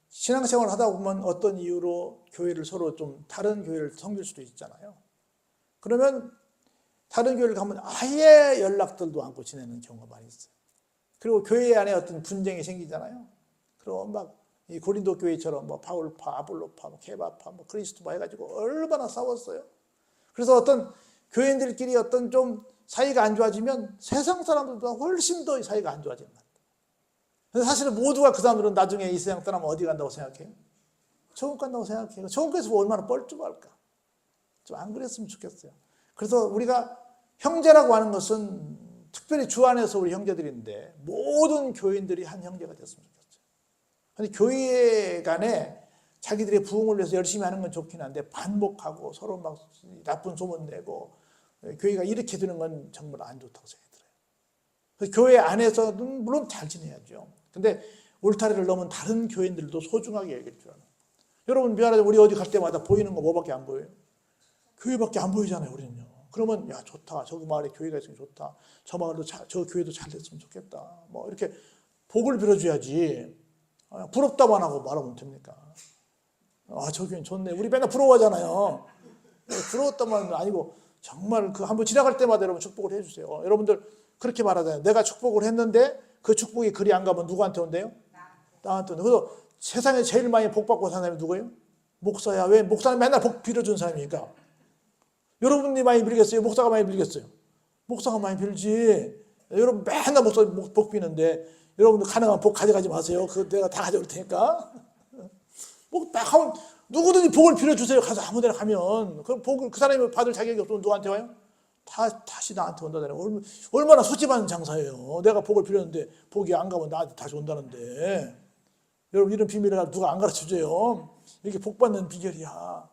신앙생활을 하다 보면 어떤 이유로 교회를 서로 좀 다른 교회를 섬길 수도 있잖아요. 그러면 다른 교회를 가면 아예 연락들도 않고 지내는 경우가 많이 있어요. 그리고 교회 안에 어떤 분쟁이 생기잖아요. 그럼 막 이 고린도 교회처럼 뭐 바울파, 아볼로파, 뭐 케바파, 뭐 그리스도파 해가지고 얼마나 싸웠어요. 그래서 어떤 교인들끼리 어떤 좀 사이가 안 좋아지면 세상 사람들보다 훨씬 더 사이가 안 좋아지는 것 같아요. 근데 사실은 모두가 그 사람들은 나중에 이 세상 떠나면 어디 간다고 생각해요? 천국 간다고 생각해요. 천국에서 얼마나 뻘쭘할까? 좀 안 그랬으면 좋겠어요. 그래서 우리가 형제라고 하는 것은 특별히 주 안에서 우리 형제들인데 모든 교인들이 한 형제가 됐으면 좋겠어요. 근데 교회 간에 자기들의 부흥을 위해서 열심히 하는 건 좋긴 한데 반복하고 서로 막 나쁜 소문 내고 교회가 이렇게 되는 건 정말 안 좋다고 생각이 들어요. 그래서 교회 안에서는 물론 잘 지내야죠. 근데 울타리를 넘은 다른 교인들도 소중하게 여길 줄 알아요. 여러분 미안하죠. 우리 어디 갈 때마다 보이는 거 뭐밖에 안 보여요? 교회밖에 안 보이잖아요. 우리는요. 그러면 야 좋다. 저기 마을에 교회가 있으면 좋다. 저 마을도 저 교회도 잘 됐으면 좋겠다. 뭐 이렇게 복을 빌어줘야지. 부럽다만 하고 말하면 됩니까? 아, 저 교회는 좋네. 우리 맨날 부러워하잖아요. 부러웠다만 아니고 정말 그 한번 지나갈 때마다 여러분 축복을 해주세요. 여러분들 그렇게 말하잖아요. 내가 축복을 했는데 그 축복이 그리 안 가면 누구한테 온대요? 나한테 온대요. 그래서 세상에 제일 많이 복 받고 사는 사람이 누구예요? 목사야. 왜? 목사는 맨날 복 빌어준 사람이니까. 여러분이 많이 빌겠어요? 목사가 많이 빌겠어요? 목사가 많이 빌지. 여러분 맨날 목사 복 비는데 여러분들 가능한 복 가져가지 마세요. 그거 내가 다 가져올 테니까. 뭐 딱 하면 누구든지 복을 빌어주세요. 가서 아무 데나 가면. 그 복을 그 사람이 받을 자격이 없으면 누구한테 와요? 다시 나한테 온다잖아요. 얼마나 소집하는 장사예요. 내가 복을 빌었는데 복이 안 가면 나한테 다시 온다는데. 여러분 이런 비밀을 누가 안 가르쳐줘요. 이게 복 받는 비결이야.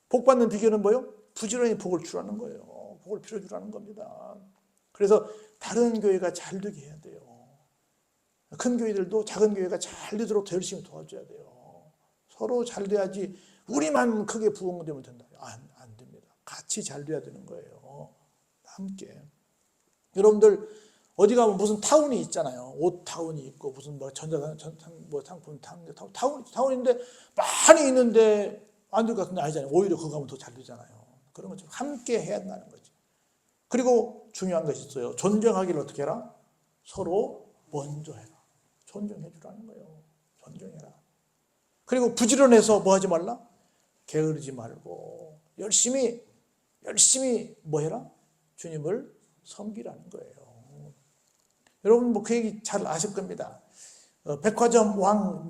복 받는 비결은 뭐예요? 부지런히 복을 주라는 거예요. 복을 빌어주라는 겁니다. 그래서 다른 교회가 잘 되게 해야 돼요. 큰 교회들도 작은 교회가 잘 되도록 더 열심히 도와줘야 돼요. 서로 잘 돼야지 우리만 크게 부흥되면 된다. 안 됩니다. 같이 잘 돼야 되는 거예요. 함께. 여러분들 어디 가면 무슨 타운이 있잖아요. 옷 타운이 있고 무슨 뭐 상품 타운인데 많이 있는데 안 될 것 같은데 아니잖아요. 오히려 그거 가면 더 잘 되잖아요. 그런 것처럼 함께 해야 한다는 거지. 그리고 중요한 것이 있어요. 존경하기를 어떻게 해라? 서로 먼저 해라. 존경해 주라는 거예요. 존경해라. 그리고 부지런해서 뭐 하지 말라? 게으르지 말고 열심히 뭐 해라? 주님을 섬기라는 거예요. 여러분 뭐 그 얘기 잘 아실 겁니다. 백화점 왕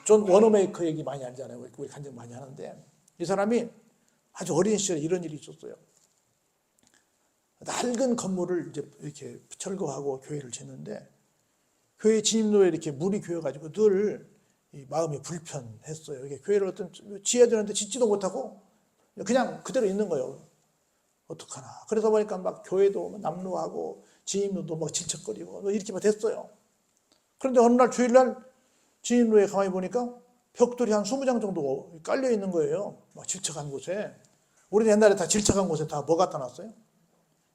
존 워너메이커 얘기 많이 알잖아요. 우리 간증 많이 하는데 이 사람이 아주 어린 시절에 이런 일이 있었어요. 낡은 건물을 이제 이렇게 철거하고 교회를 짓는데 교회 진입로에 이렇게 물이 고여가지고 늘 마음이 불편했어요. 이게 교회를 어떤 지어야 되는데 짓지도 못하고 그냥 그대로 있는 거예요. 어떡하나. 그래서 보니까 막 교회도 남루하고 진입로도 막 질척거리고 이렇게 막 됐어요. 그런데 어느 날 주일날 진입로에 가만히 보니까 벽돌이 한 20장 정도 깔려 있는 거예요. 막 질척한 곳에. 우리는 옛날에 다 질척한 곳에 다 뭐 갖다 놨어요?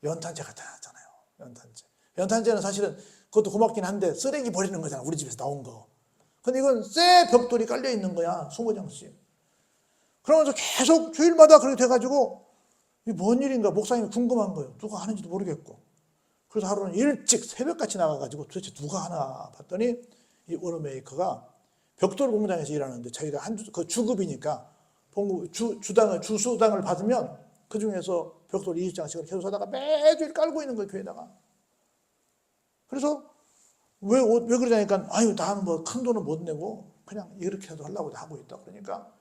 연탄재 갖다 놨잖아요. 연탄재. 연탄재는 사실은 그것도 고맙긴 한데 쓰레기 버리는 거잖아. 우리 집에서 나온 거. 근데 이건 새 벽돌이 깔려 있는 거야. 20장씩. 그러면서 계속 주일마다 그렇게 돼가지고 이게 뭔 일인가 목사님이 궁금한 거예요. 누가 하는지도 모르겠고. 그래서 하루는 일찍 새벽같이 나가가지고 도대체 누가 하나 봤더니 이 워너메이커가 벽돌 공장에서 일하는데 자기가 그 주급이니까 주수당을 받으면 그 중에서 벽돌 20장씩을 계속 사다가 매주일 깔고 있는 거예요, 교회에다가. 그래서 왜 그러냐니까 아유 나는 뭐 큰 돈은 못 내고 그냥 이렇게라도 하려고 하고 있다. 그러니까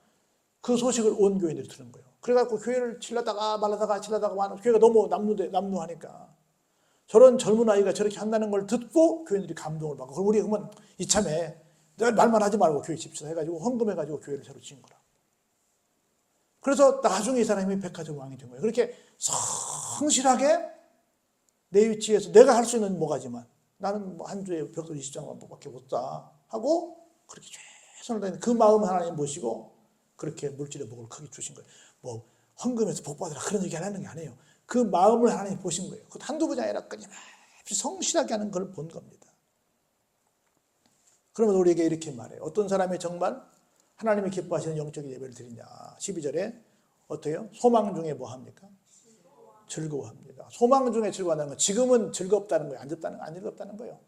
그 소식을 온 교인들이 들은 거예요. 그래갖고 교회를 칠라다가 말라다가 교회가 너무 남루하니까 저런 젊은 아이가 저렇게 한다는 걸 듣고 교인들이 감동을 받고 그럼 우리 그러면 이참에 내가 말만 하지 말고 교회 집시다 해가지고 헌금해가지고 교회를 새로 지은 거라. 그래서 나중에 이 사람이 백화점 왕이 된 거예요. 그렇게 성실하게 내 위치에서 내가 할 수 있는 뭐가지만 나는 뭐 한 주에 벽돌 20장만 밖에 못 사 하고 그렇게 최선을 다하는 그 마음 하나님 보시고 그렇게 물질의 복을 크게 주신 거예요. 뭐 헌금해서 복 받으라 그런 얘기 하는 게 아니에요. 그 마음을 하나님 보신 거예요. 그 한두 분이 아니라 끊임없이 성실하게 하는 걸 본 겁니다. 그러면 우리에게 이렇게 말해요. 어떤 사람이 정말 하나님이 기뻐하시는 영적인 예배를 드리냐. 12절에 어때요? 소망 중에 뭐 합니까? 즐거워합니다. 소망 중에 즐거워한다는 건 지금은 즐겁다는 거예요. 안 즐겁다는 거예요.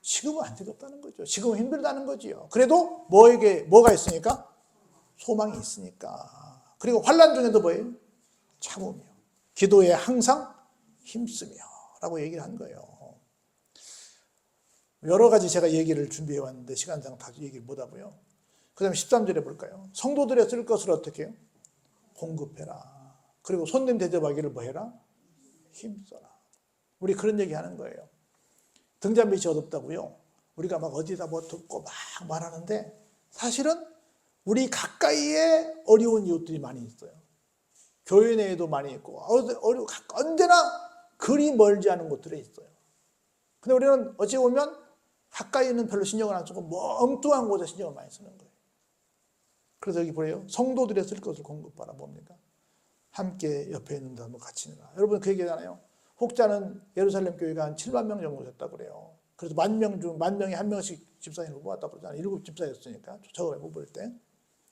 지금은 안 즐겁다는 거죠. 지금은 힘들다는 거지요. 그래도 뭐가 있으니까? 소망이 있으니까. 그리고 환난 중에도 뭐예요? 참으며. 기도에 항상 힘쓰며 라고 얘기를 한 거예요. 여러 가지 제가 얘기를 준비해 왔는데 시간상 다 얘기를 못하고요. 그 다음에 13절에 볼까요? 성도들의 쓸 것을 어떻게 해요? 공급해라. 그리고 손님 대접하기를 뭐 해라? 힘써라. 우리 그런 얘기 하는 거예요. 등잔빛이 어둡다고요. 우리가 막 어디다 뭐 듣고 막 말하는데 사실은 우리 가까이에 어려운 이웃들이 많이 있어요. 교회 내에도 많이 있고 언제나 그리 멀지 않은 곳들에 있어요. 근데 우리는 어찌 보면 가까이는 별로 신경을 안 쓰고 엉뚱한 곳에 신경을 많이 쓰는 거예요. 그래서 여기 보여요. 성도들의 쓸 것을 공급하라. 뭡니까? 함께 옆에 있는 사람과 같이 있느라. 여러분 그 얘기잖아요. 혹자는 예루살렘 교회가 한 7만 명 정도 됐다고 그래요. 그래서 10,000명에 한 명씩 집사님을 뽑았다고 그러잖아요. 7집사였으니까 처음에 뽑을 때.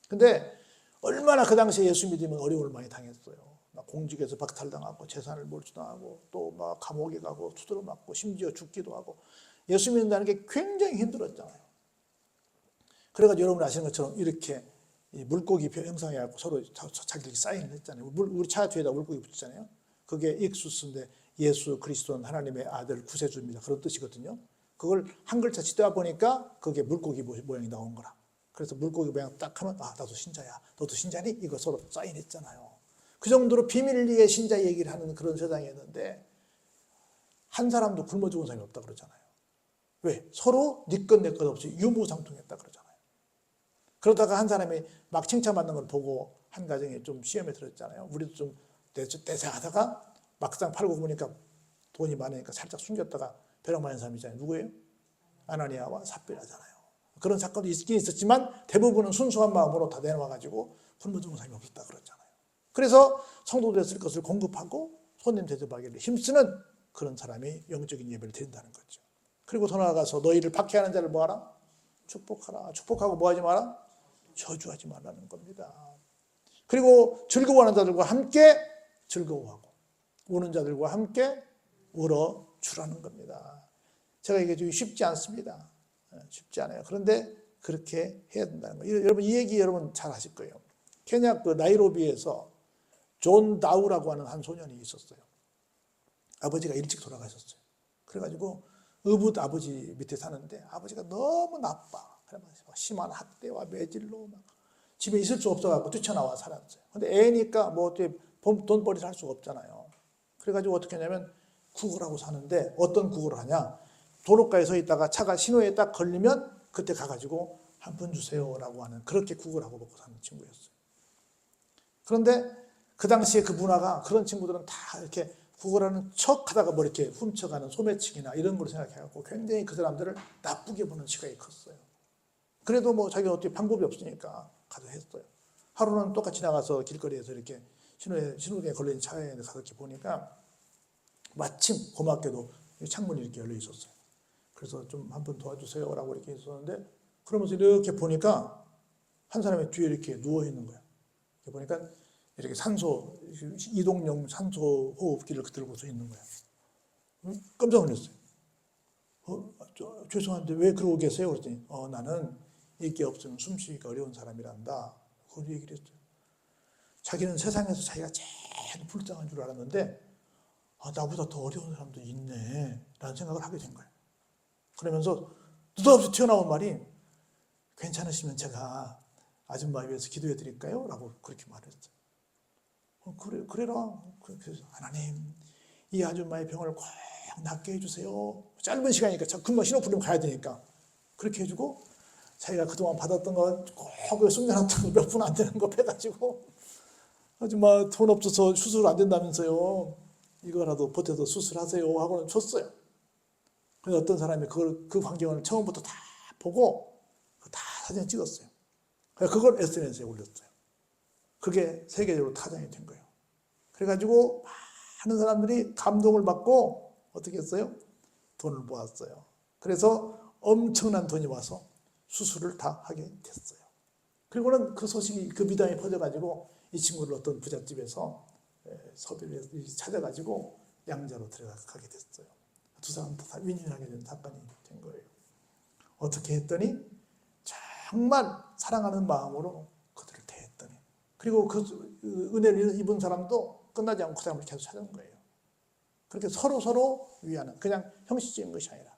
근데 얼마나 그 당시에 예수 믿으면 어려움을 많이 당했어요. 막 공직에서 박탈당하고 재산을 몰수당하고 또 막 감옥에 가고 두드러 맞고 심지어 죽기도 하고 예수 믿는다는 게 굉장히 힘들었잖아요. 그래가지고 여러분 아시는 것처럼 이렇게 물고기 형상해갖고 서로 자기들끼리 사인을 했잖아요. 우리 차 뒤에다 물고기 붙이잖아요. 그게 익수스인데 예수 그리스도는 하나님의 아들 구세주입니다. 그런 뜻이거든요. 그걸 한 글자 치다 보니까 그게 물고기 모양이 나온 거라. 그래서 물고기 모양 딱 하면 나도 신자야. 너도 신자니? 이거 서로 사인했잖아요. 그 정도로 비밀리에 신자 얘기를 하는 그런 세상이었는데 한 사람도 굶어 죽은 사람이 없다 그러잖아요. 왜? 서로 네 것 내 것 없이 유무상통했다 그러잖아요. 그러다가 한 사람이 막 칭찬받는 걸 보고 한 가정에 좀 시험에 들었잖아요. 우리도 좀 떼세하다가 막상 팔고 보니까 돈이 많으니까 살짝 숨겼다가 벼락 맞은 사람이 있잖아요. 누구예요? 아나니아와 삽비라잖아요. 그런 사건도 있긴 있었지만 대부분은 순수한 마음으로 다 내놔가지고 굶어 죽은 사람이 없었다 그러잖아요. 그래서 성도들 쓸 것을 공급하고 손님 대접하기를 힘쓰는 그런 사람이 영적인 예배를 드린다는 거죠. 그리고 더 나아가서 너희를 박해하는 자를 뭐하라? 축복하라. 축복하고 뭐하지 마라? 저주하지 말라는 겁니다. 그리고 즐거워하는 자들과 함께 즐거워하고 우는 자들과 함께 울어주라는 겁니다. 제가 이게 좀 쉽지 않습니다. 쉽지 않아요. 그런데 그렇게 해야 된다는 거예요. 여러분 이 얘기 여러분 잘 아실 거예요. 케냐 그 나이로비에서 존 다우라고 하는 한 소년이 있었어요. 아버지가 일찍 돌아가셨어요. 그래가지고 의붓 아버지 밑에 사는데 아버지가 너무 나빠. 그러면서 심한 학대와 매질로 막 집에 있을 수 없어가지고 뛰쳐나와 살았어요. 근데 애니까 뭐 어떻게 돈벌이를 할 수가 없잖아요. 그래가지고 어떻게 하냐면 구걸하고 사는데 어떤 구걸을 하냐. 도로가에 서 있다가 차가 신호에 딱 걸리면 그때 가가지고 한 푼 주세요라고 하는 그렇게 구걸하고 먹고 사는 친구였어요. 그런데 그 당시에 그 문화가 그런 친구들은 다 이렇게 구걸하는 척 하다가 뭐 이렇게 훔쳐가는 소매치기나 이런 걸 생각해갖고 굉장히 그 사람들을 나쁘게 보는 시각이 컸어요. 그래도 뭐 자기가 어떻게 방법이 없으니까 가서 했어요. 하루는 똑같이 나가서 길거리에서 이렇게 신호등에 걸린 차에 가서 이렇게 보니까 마침 고맙게도 창문이 이렇게 열려 있었어요. 그래서 좀 한 번 도와주세요라고 이렇게 있었는데 그러면서 이렇게 보니까 한 사람이 뒤에 이렇게 누워 있는 거예요. 이렇게 보니까 이렇게 산소 이동용 산소 호흡기를 들고서 있는 거예요. 깜짝 놀랐어요. 죄송한데 왜 그러고 계세요? 그랬더니 나는 이게 없으면 숨쉬기가 어려운 사람이란다. 그런 얘기를 했어요. 자기는 세상에서 자기가 제일 불쌍한 줄 알았는데 나보다 더 어려운 사람도 있네 라는 생각을 하게 된 거예요. 그러면서 느닷없이 튀어나온 말이 괜찮으시면 제가 아줌마 위해서 기도해 드릴까요? 라고 그렇게 말했어요. 그래라. 그래서 하나님 이 아줌마의 병을 꼭 낫게 해주세요. 짧은 시간이니까 금방 신호 풀리면 가야 되니까 그렇게 해주고 자기가 그동안 받았던 거 꼭 숨겨놨던 거 몇 푼 안 되는 거 빼가지고 아줌마 돈 없어서 수술 안 된다면서요. 이거라도 보태서 수술하세요 하고는 줬어요. 그래서 어떤 사람이 그 광경을 처음부터 다 보고 다 사진 찍었어요. 그걸 SNS에 올렸어요. 그게 세계적으로 타장이 된 거예요. 그래가지고 많은 사람들이 감동을 받고 어떻게 했어요? 돈을 모았어요. 그래서 엄청난 돈이 와서 수술을 다 하게 됐어요. 그리고는 그 소식이 그 미담이 퍼져가지고 이 친구를 어떤 부잣집에서 섭외를 찾아가지고 양자로 데려가게 됐어요. 두 사람 다 윈윈하게 된 사건이 된 거예요. 어떻게 했더니 정말 사랑하는 마음으로 그들을 대했더니 그리고 그 은혜를 입은 사람도 끝나지 않고 그 사람을 계속 찾아온 거예요. 그렇게 서로 위하는 그냥 형식적인 것이 아니라.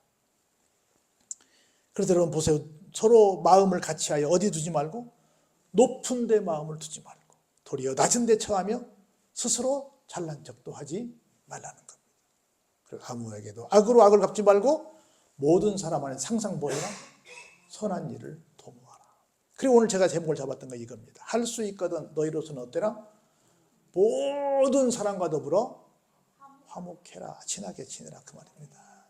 그래서 여러분 보세요. 서로 마음을 같이 하여 어디 두지 말고 높은 데 마음을 두지 말고 도리어 낮은 데 처하며 스스로 잘난 척도 하지 말라는 겁니다. 그리고 아무에게도 악으로 악을 갚지 말고 모든 사람 안에 상상보이나 선한 일을 도모하라. 그리고 오늘 제가 제목을 잡았던 건 이겁니다. 할 수 있거든 너희로서는 어때라? 모든 사람과 더불어 화목해라. 친하게 지내라. 그 말입니다.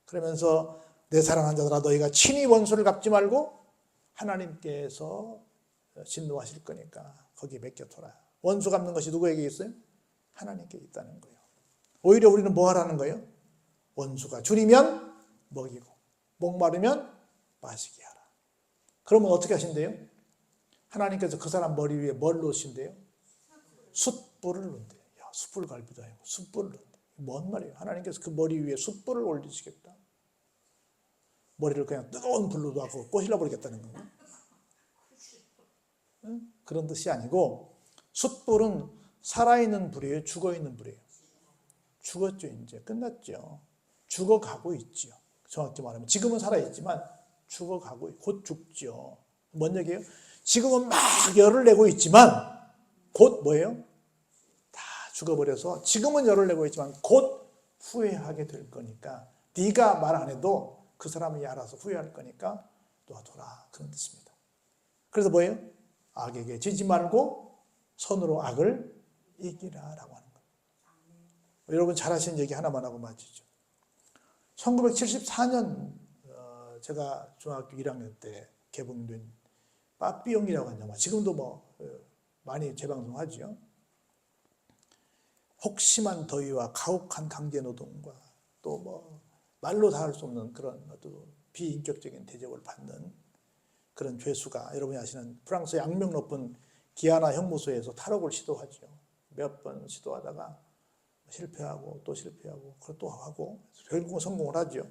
그러면서 내 사랑하는 자들아 너희가 친히 원수를 갚지 말고 하나님께서 진노하실 거니까 거기에 맡겨둬라. 원수 갚는 것이 누구에게 있어요? 하나님께 있다는 거예요. 오히려 우리는 뭐 하라는 거예요? 원수가 줄이면 먹이고 목마르면 마시게 하라. 그러면 어떻게 하신대요? 하나님께서 그 사람 머리 위에 뭘 놓으신대요? 숯불을 놓는대요. 야, 숯불 갈비도 아니고 숯불을 놓는대요. 뭔 말이에요? 하나님께서 그 머리 위에 숯불을 올리시겠다. 머리를 그냥 뜨거운 불로 놔서 꼬실러 버리겠다는 건가? 그런 뜻이 아니고 숯불은 살아있는 불이에요? 죽어있는 불이에요? 죽었죠. 이제 끝났죠. 죽어가고 있죠. 정확히 말하면 지금은 살아있지만 죽어가고 곧 죽죠. 뭔 얘기예요? 지금은 막 열을 내고 있지만 곧 뭐예요? 다 죽어버려서 지금은 열을 내고 있지만 곧 후회하게 될 거니까 네가 말 안 해도 그 사람이 알아서 후회할 거니까 놔둬라, 그런 뜻입니다. 그래서 뭐예요? 악에게 지지 말고 선으로 악을 이기라라고 하는 거예요. 여러분 잘 아시는 얘기 하나만 하고 마치죠. 1974년 제가 중학교 1학년 때 개봉된 빠삐용이라고 하는 영화, 지금도 뭐 많이 재방송하죠. 혹심한 더위와 가혹한 강제노동과 또 뭐 말로 다 할 수 없는 그런 또 비인격적인 대접을 받는 그런 죄수가, 여러분이 아시는 프랑스의 악명 높은 기아나 형무소에서 탈옥을 시도하죠. 몇 번 시도하다가 실패하고 또 실패하고 또 하고 결국은 성공을 하죠.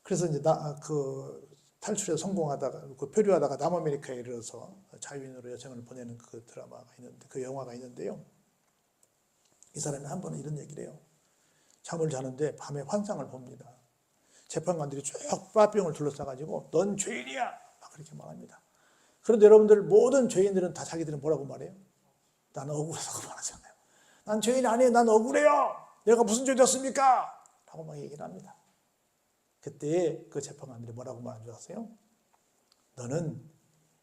그래서 이제 탈출에 성공하다가 표류하다가 남아메리카에 이르러서 자유인으로 여생을 보내는 그 드라마가 있는데, 그 영화가 있는데요. 이 사람이 한 번은 이런 얘기를 해요. 잠을 자는데 밤에 환상을 봅니다. 재판관들이 쭉 빠삐용을 둘러싸가지고 넌 죄인이야 막 그렇게 말합니다. 그런데 여러분들 모든 죄인들은 다 자기들은 뭐라고 말해요? 난 억울하다고 말하잖아요. 난 죄인 아니에요. 난 억울해요. 내가 무슨 죄 졌습니까? 라고 막 얘기를 합니다. 그때 그 재판관들이 뭐라고 말한 줄 아세요? 너는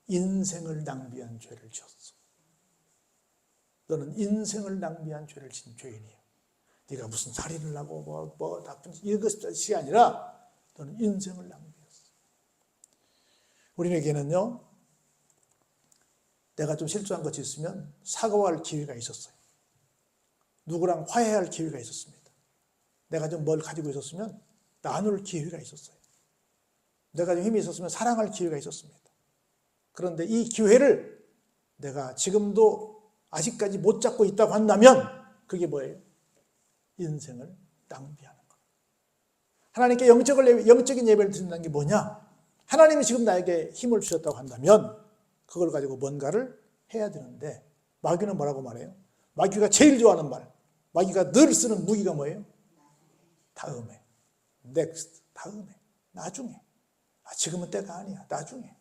인생을 낭비한 죄를 지었어. 너는 인생을 낭비한 죄를 진 죄인이에요. 네가 무슨 살인을 하고 뭐 나쁜 이것이 아니라 너는 인생을 낭비했어. 우리에게는요, 내가 좀 실수한 것이 있으면 사과할 기회가 있었어요. 누구랑 화해할 기회가 있었습니다. 내가 좀 뭘 가지고 있었으면 나눌 기회가 있었어요. 내가 좀 힘이 있었으면 사랑할 기회가 있었습니다. 그런데 이 기회를 내가 지금도 아직까지 못 잡고 있다고 한다면 그게 뭐예요? 인생을 낭비하는 것. 하나님께 영적인 예배를 드린다는 게 뭐냐? 하나님이 지금 나에게 힘을 주셨다고 한다면 그걸 가지고 뭔가를 해야 되는데, 마귀는 뭐라고 말해요? 마귀가 제일 좋아하는 말, 마귀가 늘 쓰는 무기가 뭐예요? 다음에, next, 다음에, 나중에. 지금은 때가 아니야, 나중에.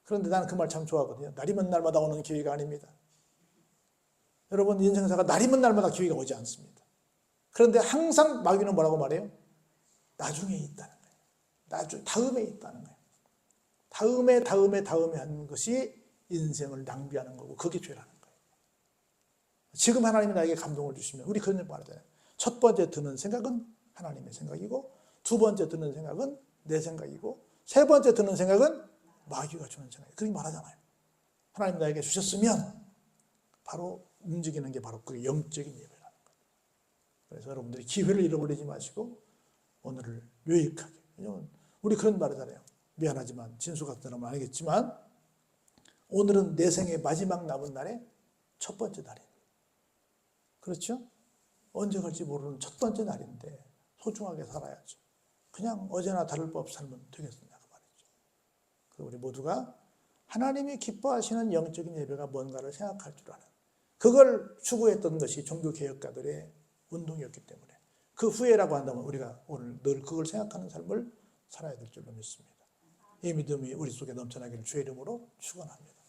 그런데 나는 그 말 참 좋아하거든요. 날이면 날마다 오는 기회가 아닙니다. 여러분, 인생사가 날이면 날마다 기회가 오지 않습니다. 그런데 항상 마귀는 뭐라고 말해요? 나중에 있다는 거예요. 다음에 있다는 거예요. 다음에 하는 것이 인생을 낭비하는 거고, 그게 죄라는 거예요. 지금 하나님이 나에게 감동을 주시면 우리 그런 일 말하잖아요. 첫 번째 드는 생각은 하나님의 생각이고, 두 번째 드는 생각은 내 생각이고, 세 번째 드는 생각은 마귀가 주는 생각이에요. 그렇게 말하잖아요. 하나님 나에게 주셨으면 바로 움직이는 게 바로 그 영적인 예배라는 거예요. 그래서 여러분들이 기회를 잃어버리지 마시고 오늘을 유익하게. 왜냐하면 우리 그런 말이잖아요. 미안하지만 진수 같은 사람은 아니겠지만 오늘은 내 생의 마지막 남은 날의 첫 번째 날입니다. 그렇죠? 언제 갈지 모르는 첫 번째 날인데 소중하게 살아야죠. 그냥 어제나 다를 법 살면 되겠느냐 그 말이죠. 그리고 우리 모두가 하나님이 기뻐하시는 영적인 예배가 뭔가를 생각할 줄 아는, 그걸 추구했던 것이 종교개혁가들의 운동이었기 때문에 그 후회라고 한다면 우리가 오늘 늘 그걸 생각하는 삶을 살아야 될 줄로 믿습니다. 이 믿음이 우리 속에 넘쳐나기를 주의 이름으로 축원합니다.